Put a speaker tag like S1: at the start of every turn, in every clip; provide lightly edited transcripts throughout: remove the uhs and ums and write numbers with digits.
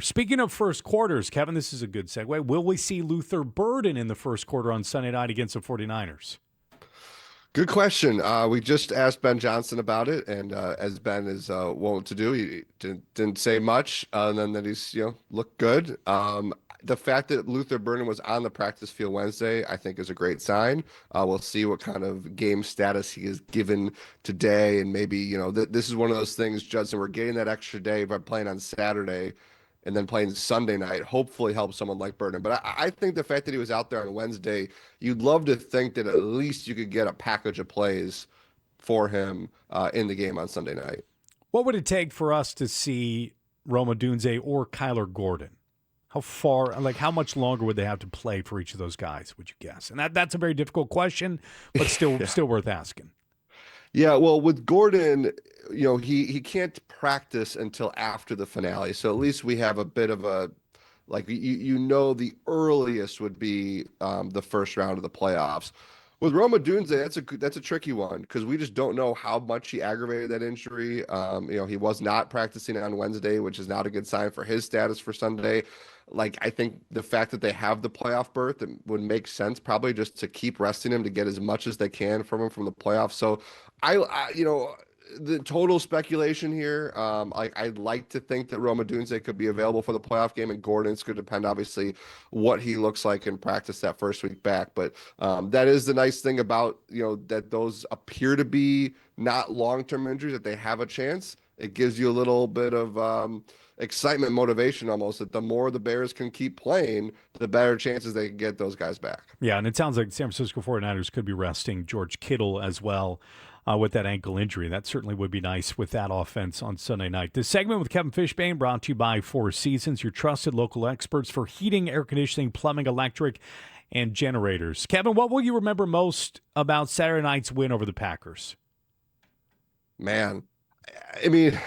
S1: Speaking of first quarters, Kevin, this is a good segue. Will we see Luther Burden in the first quarter on Sunday night against the 49ers?
S2: Good question. We just asked Ben Johnson about it, and as Ben is wont to do, he didn't say much other than that he's looked good. The fact that Luther Burden was on the practice field Wednesday, I think, is a great sign. We'll see what kind of game status he is given today, and maybe this is one of those things, Judson. We're getting that extra day by playing on Saturday and then playing Sunday night, hopefully helps someone like Burden. But I think the fact that he was out there on Wednesday, you'd love to think that at least you could get a package of plays for him in the game on Sunday night.
S1: What would it take for us to see Rome Odunze or Kyler Gordon? How much longer would they have to play for each of those guys, would you guess? And that's a very difficult question, but still worth asking.
S2: Yeah, well, with Gordon, he can't practice until after the finale. So at least we have a bit of a, the earliest would be the first round of the playoffs. With Rome Odunze, that's a tricky one because we just don't know how much he aggravated that injury. He was not practicing on Wednesday, which is not a good sign for his status for Sunday. I think the fact that they have the playoff berth, it would make sense probably just to keep resting him to get as much as they can from him from the playoffs. So the total speculation here, I'd like to think that Rome Odunze could be available for the playoff game, and Gordon's could depend, obviously, what he looks like in practice that first week back. But that is the nice thing about, that those appear to be not long-term injuries, that they have a chance. It gives you a little bit of excitement, motivation almost, that the more the Bears can keep playing, the better chances they can get those guys back.
S1: Yeah, and it sounds like San Francisco 49ers could be resting George Kittle as well with that ankle injury. That certainly would be nice with that offense on Sunday night. This segment with Kevin Fishbain brought to you by Four Seasons, your trusted local experts for heating, air conditioning, plumbing, electric, and generators. Kevin, what will you remember most about Saturday night's win over the Packers?
S2: Man, I mean,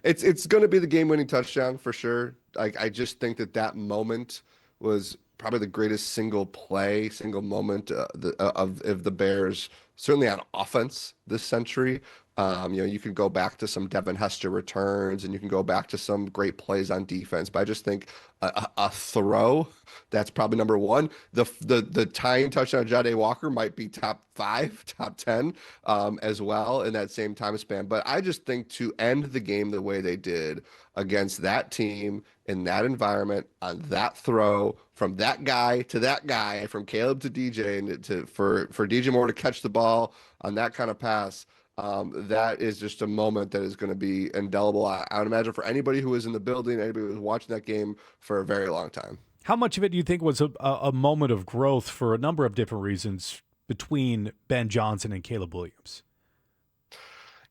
S2: it's going to be the game-winning touchdown for sure. I just think that moment was probably the greatest single moment of the Bears, certainly on offense this century. You can go back to some Devin Hester returns, and you can go back to some great plays on defense. But I just think a throw, that's probably number one. The tying touchdown, Jade Walker, might be top 5, top 10 as well in that same time span. But I just think to end the game the way they did against that team in that environment on that throw from that guy to that guy, from Caleb to DJ, and for DJ Moore to catch the ball on that kind of pass. That is just a moment that is going to be indelible, I would imagine, for anybody who was in the building, anybody who was watching that game for a very long time.
S1: How much of it do you think was a moment of growth for a number of different reasons between Ben Johnson and Caleb Williams?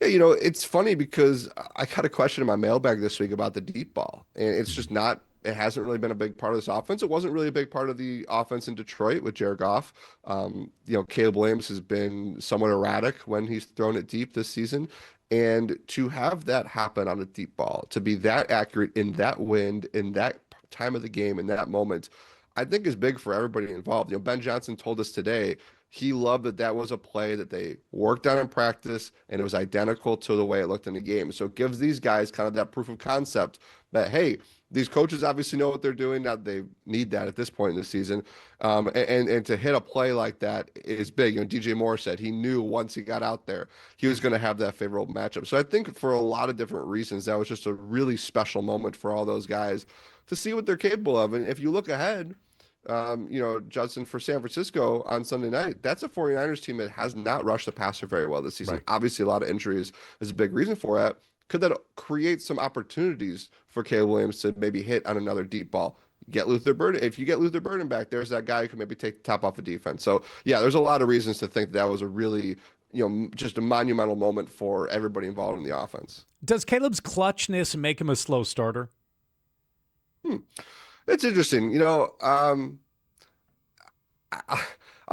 S2: Yeah, it's funny because I got a question in my mailbag this week about the deep ball, and it's just not. It hasn't really been a big part of this offense. It wasn't really a big part of the offense in Detroit with Jared Goff. Caleb Williams has been somewhat erratic when he's thrown it deep this season. And to have that happen on a deep ball, to be that accurate in that wind, in that time of the game, in that moment, I think is big for everybody involved. Ben Johnson told us today he loved that was a play that they worked on in practice, and it was identical to the way it looked in the game. So it gives these guys kind of that proof of concept that, hey, these coaches obviously know what they're doing. Now they need that at this point in the season. And to hit a play like that is big. DJ Moore said he knew once he got out there, he was going to have that favorable matchup. So I think for a lot of different reasons, that was just a really special moment for all those guys to see what they're capable of. And if you look ahead, Judson, for San Francisco on Sunday night, that's a 49ers team that has not rushed the passer very well this season. Right. Obviously, a lot of injuries is a big reason for it. Could that create some opportunities for Caleb Williams to maybe hit on another deep ball? Get Luther Burden. If you get Luther Burden back, there's that guy who can maybe take the top off of defense. So, yeah, there's a lot of reasons to think that was a really, just a monumental moment for everybody involved in the offense.
S1: Does Caleb's clutchness make him a slow starter?
S2: It's interesting. I'm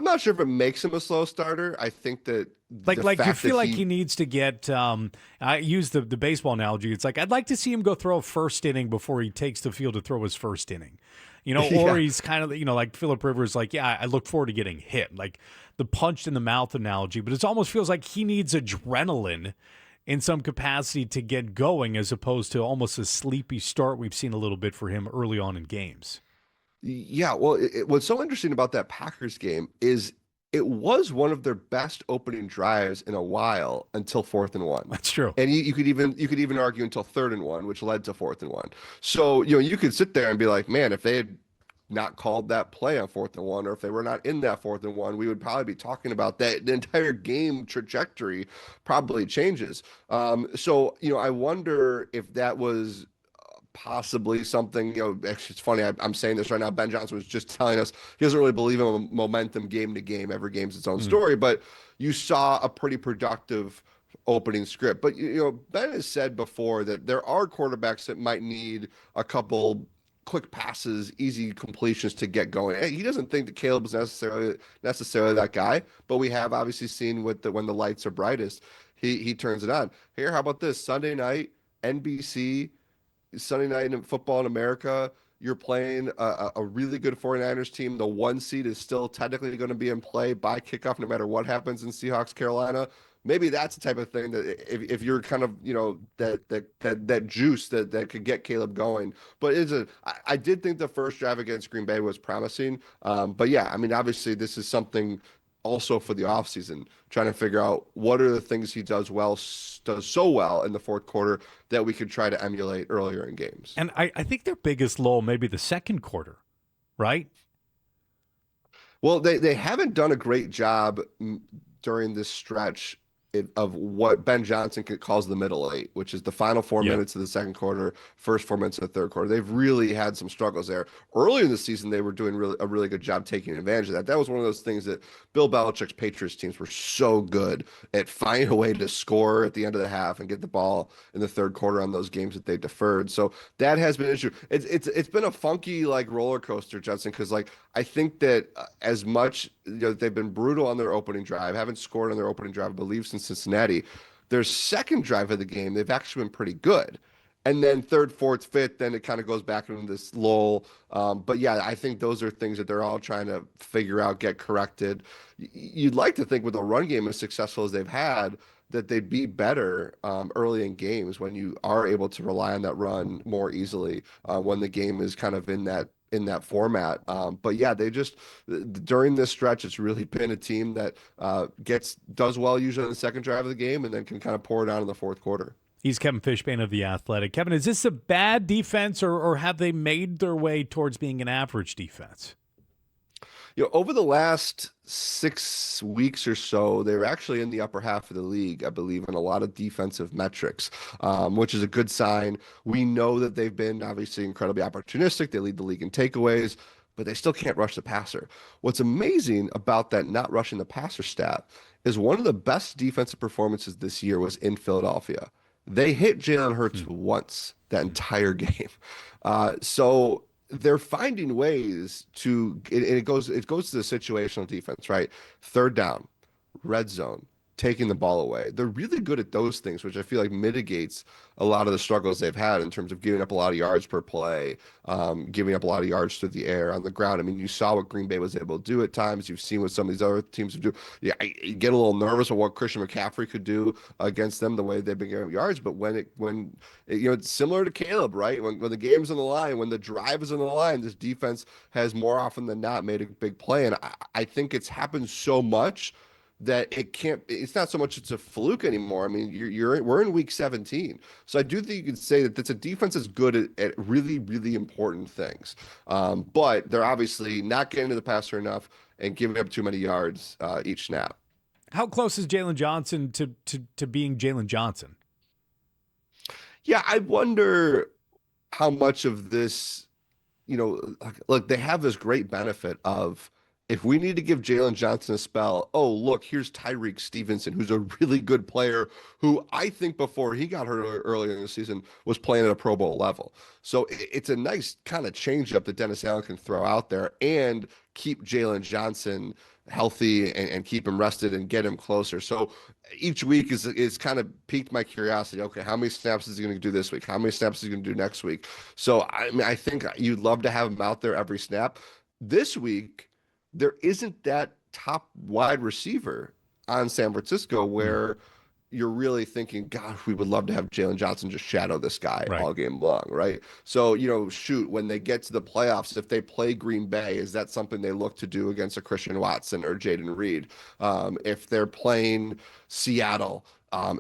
S2: not sure if it makes him a slow starter. I think that
S1: you feel like he needs to get I use the baseball analogy. It's like I'd like to see him go throw a first inning before he takes the field to throw his first inning. Or he's kind of, like Phillip Rivers, like, yeah, I look forward to getting hit. Like the punched in the mouth analogy, but it almost feels like he needs adrenaline in some capacity to get going as opposed to almost a sleepy start we've seen a little bit for him early on in games.
S2: Yeah, well, what's so interesting about that Packers game is it was one of their best opening drives in a while until 4th and 1.
S1: That's true.
S2: And you could even argue until 3rd and 1, which led to 4th and 1. So, you could sit there and be like, man, if they had not called that play on 4th and 1, or if they were not in that 4th and 1, we would probably be talking about that. The entire game trajectory probably changes. So, I wonder if that was possibly something, actually it's funny, I'm saying this right now. Ben Johnson was just telling us he doesn't really believe in momentum game to game. Every game's its own story, but you saw a pretty productive opening script. But, Ben has said before that there are quarterbacks that might need a couple quick passes, easy completions to get going. He doesn't think that Caleb is necessarily that guy, but we have obviously seen when the lights are brightest, he turns it on. Here, how about this? Sunday night, NBC, Sunday night in football in America, you're playing a really good 49ers team. The 1 seed is still technically going to be in play by kickoff, no matter what happens in Seahawks, Carolina. Maybe that's the type of thing that if you're kind of, that juice that could get Caleb going. But I did think the first drive against Green Bay was promising. But yeah, I mean, obviously this is something also for the offseason, trying to figure out what are the things he does so well in the fourth quarter that we could try to emulate earlier in games.
S1: And I think their biggest lull may be the second quarter, right?
S2: Well, they haven't done a great job during this stretch of what Ben Johnson calls the middle eight, which is the final 4 minutes of the second quarter, first 4 minutes of the third quarter. They've really had some struggles there. Earlier in the season, they were doing a really good job taking advantage of that. That was one of those things that Bill Belichick's Patriots teams were so good at finding a way to score at the end of the half and get the ball in the third quarter on those games that they deferred. So that has been an issue. It's been a funky roller coaster, Judson, because I think that as much they've been brutal on their opening drive, haven't scored on their opening drive, I believe, since Cincinnati. Their second drive of the game, they've actually been pretty good. And then third, fourth, fifth, then it kind of goes back into this lull. But yeah, I think those are things that they're all trying to figure out, get corrected. You'd like to think with a run game as successful as they've had, that they'd be better early in games when you are able to rely on that run more easily when the game is kind of in that format. But yeah, they just during this stretch, it's really been a team that does well usually in the second drive of the game and then can kind of pour it out in the fourth quarter.
S1: He's Kevin Fishbain of The Athletic. Kevin, is this a bad defense or have they made their way towards being an average defense?
S2: Over the last 6 weeks or so, they were actually in the upper half of the league, I believe, in a lot of defensive metrics, which is a good sign. We know that they've been obviously incredibly opportunistic. They lead the league in takeaways, but they still can't rush the passer. What's amazing about that not rushing the passer stat is one of the best defensive performances this year was in Philadelphia. They hit Jalen Hurts once that entire game. So they're finding ways to, and it goes to the situational defense, right? Third down, red zone, taking the ball away. They're really good at those things, which I feel like mitigates a lot of the struggles they've had in terms of giving up a lot of yards per play, giving up a lot of yards through the air, on the ground. I mean, you saw what Green Bay was able to do at times. You've seen what some of these other teams do. Yeah, you get a little nervous of what Christian McCaffrey could do against them, the way they've been giving up yards. But it's similar to Caleb, right? When the game's on the line, when the drive is on the line, this defense has more often than not made a big play. And I think it's happened so much that it's not so much it's a fluke anymore. I mean, we're in week 17. So I do think you could say that a defense is good at really, really important things. But they're obviously not getting to the passer enough and giving up too many yards each snap.
S1: How close is Jalen Johnson to being Jalen Johnson?
S2: Yeah, I wonder how much of this, look, they have this great benefit of, if we need to give Jalen Johnson a spell, oh, look, here's Tyreek Stevenson, who's a really good player, who I think before he got hurt earlier in the season was playing at a Pro Bowl level. So it's a nice kind of change up that Dennis Allen can throw out there and keep Jalen Johnson healthy and keep him rested and get him closer. So each week is kind of piqued my curiosity. Okay, how many snaps is he going to do this week? How many snaps is he going to do next week? So I mean, I think you'd love to have him out there every snap. This week, there isn't that top wide receiver on San Francisco where you're really thinking, gosh, we would love to have Jalen Johnson just shadow this guy
S1: Right.
S2: all game long, right? So, shoot, when they get to the playoffs, if they play Green Bay, is that something they look to do against a Christian Watson or Jaden Reed? If they're playing Seattle,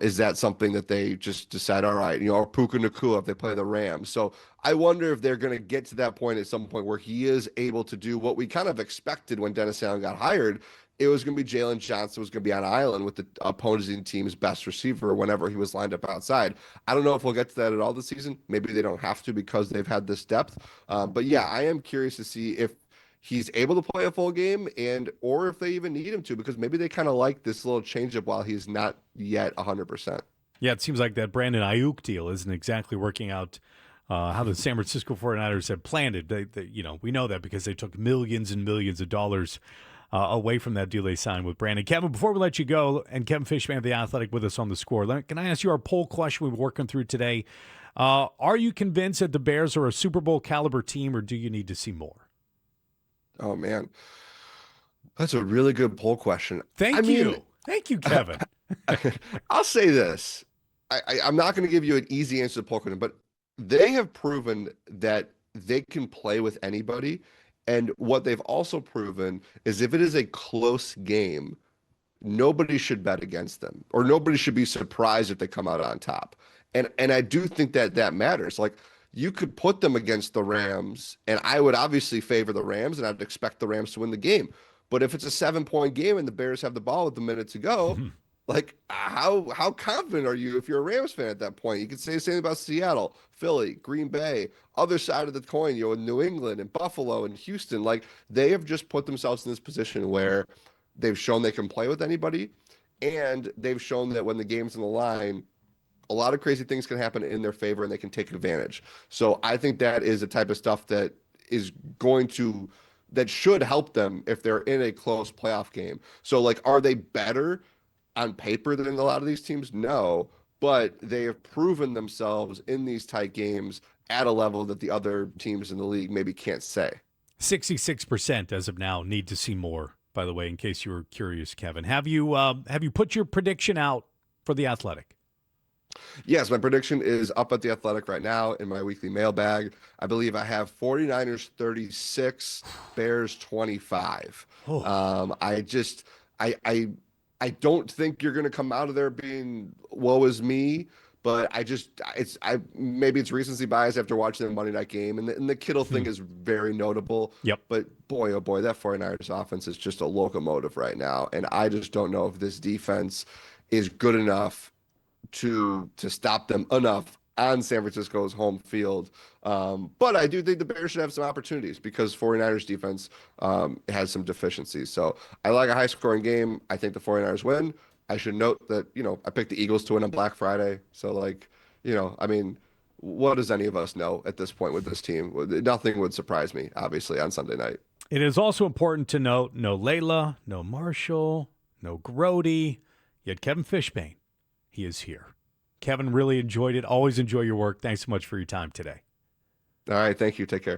S2: is that something that they just decide, all right, or Puka Nacua if they play the Rams? So I wonder if they're going to get to that point at some point where he is able to do what we kind of expected when Dennis Allen got hired. It was going to be Jalen Johnson was going to be on island with the opposing team's best receiver whenever he was lined up outside. I don't know if we'll get to that at all this season. Maybe they don't have to because they've had this depth. But yeah, I am curious to see if he's able to play a full game or if they even need him to, because maybe they kind of like this little changeup while he's not yet 100%.
S1: Yeah, it seems like that Brandon Ayuk deal isn't exactly working out how the San Francisco 49ers had planned it. We know that because they took millions and millions of dollars away from that deal they signed with Brandon. Kevin, before we let you go, and Kevin Fishbain of The Athletic with us on the score, can I ask you our poll question we've been working through today? Are you convinced that the Bears are a Super Bowl caliber team, or do you need to see more?
S2: Oh, man. That's a really good poll question. I
S1: Thank
S2: mean,
S1: you. Thank you, Kevin.
S2: I'll say this. I'm not going to give you an easy answer to the poll question, but they have proven that they can play with anybody. And what they've also proven is if it is a close game, nobody should bet against them, or nobody should be surprised if they come out on top. And I do think that that matters. Like, you could put them against the Rams, and I would obviously favor the Rams, and I'd expect the Rams to win the game. But if it's a 7-point game and the Bears have the ball with a minute to go, like, how confident are you if you're a Rams fan at that point? You could say the same about Seattle, Philly, Green Bay, other side of the coin, in New England and Buffalo and Houston. Like, they have just put themselves in this position where they've shown they can play with anybody, and they've shown that when the game's on the line, a lot of crazy things can happen in their favor and they can take advantage. So I think that is the type of stuff that is that should help them if they're in a close playoff game. So, like, are they better on paper than a lot of these teams? No, but they have proven themselves in these tight games at a level that the other teams in the league maybe can't say.
S1: 66% as of now need to see more, by the way, in case you were curious, Kevin. Have you put your prediction out for The Athletic?
S2: Yes, my prediction is up at The Athletic right now in my weekly mailbag. I believe I have 49ers 36, Bears 25.
S1: Oh.
S2: I don't think you're going to come out of there being woe is me, but maybe it's recency bias after watching the Monday night game, and the Kittle thing is very notable.
S1: Yep.
S2: But boy, oh boy, that 49ers offense is just a locomotive right now, and I just don't know if this defense is good enough to stop them enough on San Francisco's home field. But I do think the Bears should have some opportunities because 49ers defense has some deficiencies. So I like a high scoring game. I think the 49ers win. I should note that, I picked the Eagles to win on Black Friday. So, like, I mean, what does any of us know at this point with this team? Nothing would surprise me, obviously, on Sunday night.
S1: It is also important to note no Layla, no Marshall, no Grote, yet Kevin Fishbain. He is here. Kevin, really enjoyed it. Always enjoy your work. Thanks so much for your time today.
S2: All right. Thank you. Take care.